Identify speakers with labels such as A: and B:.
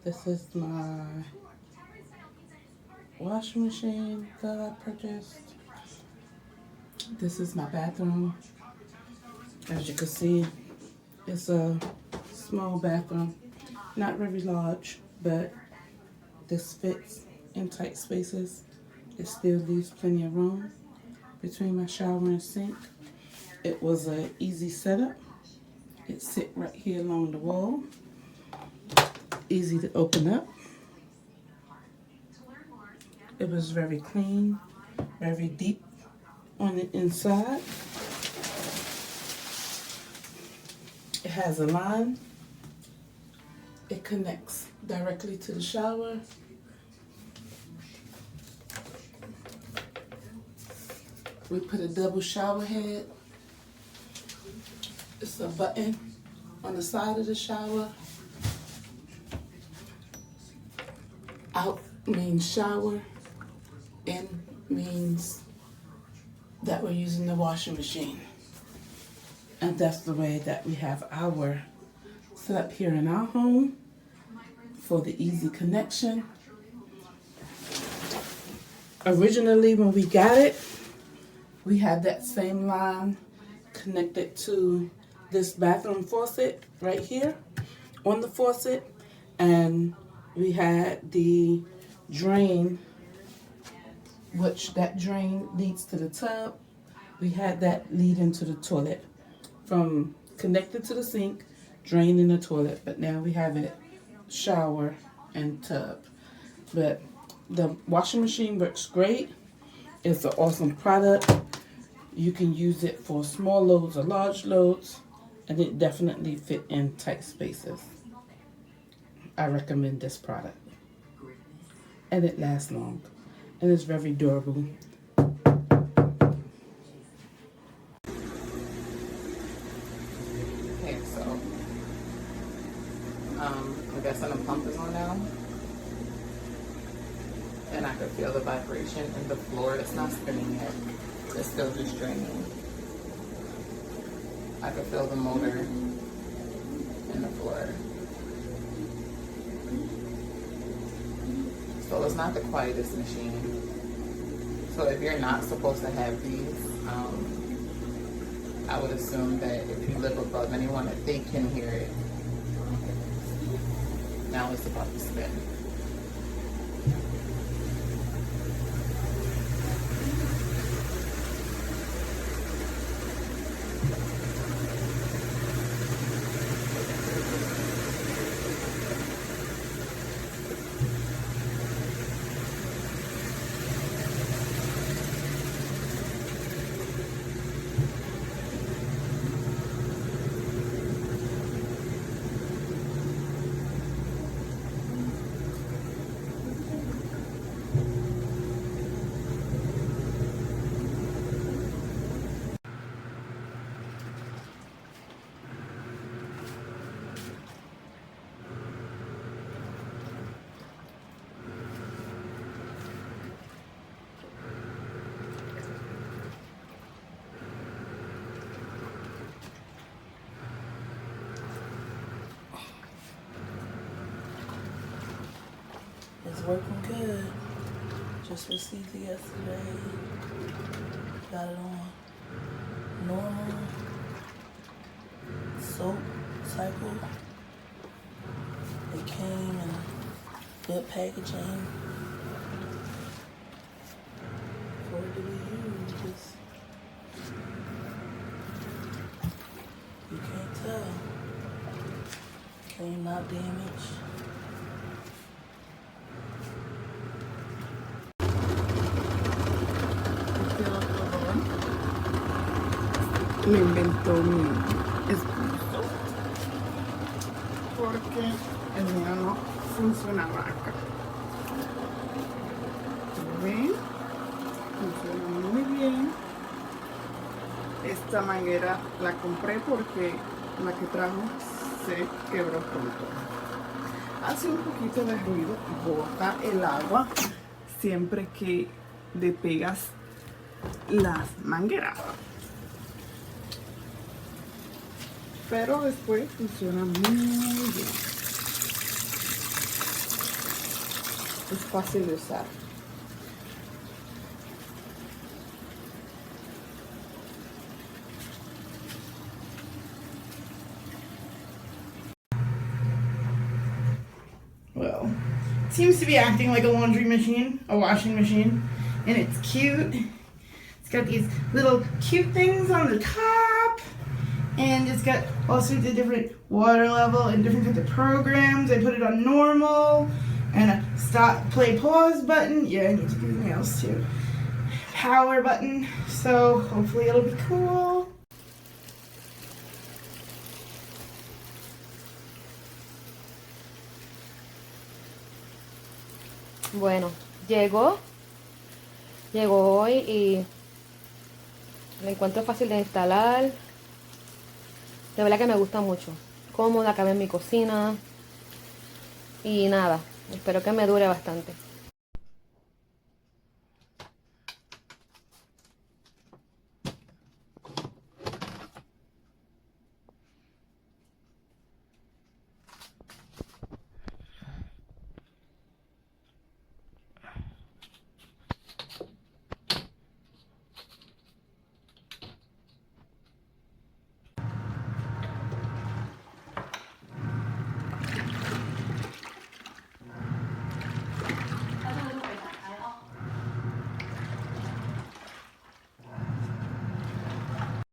A: This is my washing machine that I purchased. This is my bathroom. As you can see, it's a small bathroom, not very large, but this fits in tight spaces. It still leaves plenty of room between my shower and sink. It was an easy setup. It sits right here along the wall. Easy to open up. It was very clean, very deep on the inside. It has a line. It connects directly to the shower. We put a double shower head. It's a button on the side of the shower. Out means shower. In means that we're using the washing machine. And that's the way that we have our setup here in our home for the easy connection. Originally, when we got it, we had that same line connected to this bathroom faucet right here on the faucet, and we had the drain, which that drain leads to the tub. We had that lead into the toilet from connected to the sink, drain in the toilet, but now we have it shower and tub. But the washing machine works great. It's an awesome product. You can use it for small loads or large loads, and it definitely fit in tight spaces. I recommend this product. And it lasts long, and it's very durable. Okay, so I guess the pump is on now, and I could feel the vibration in the floor. It's not spinning yet. It's still just draining. I could feel the motor in the floor. So it's not the quietest machine. So if you're not supposed to have these, I would assume that if you live above anyone, that they can hear it. Now it's about to spin. It's working good. Just received it yesterday. Got it on normal soap cycle. It came in good packaging for it to be used. You can't tell. Came not damaged. Me inventó mi esposo porque el mío no funcionaba acá. ¿Ven? Funciona muy bien. Esta manguera la compré porque la que trajo se quebró pronto. Hace un poquito de ruido, bota el agua siempre que le pegas las mangueras. Pero después funciona muy bien.
B: Es fácil de usar. Well, it seems to be acting like a laundry machine, a washing machine, and it's cute. It's got these little cute things on the top, and it's got all sorts of different water level and different kinds of programs. I put it on normal, and a stop, play, pause button. Yeah, I need to do the nails too. Power button, so hopefully it'll be cool.
C: Bueno, llegó hoy y lo encuentro fácil de instalar. De verdad que me gusta mucho. Cómoda, cabe en mi cocina. Y nada, espero que me dure bastante.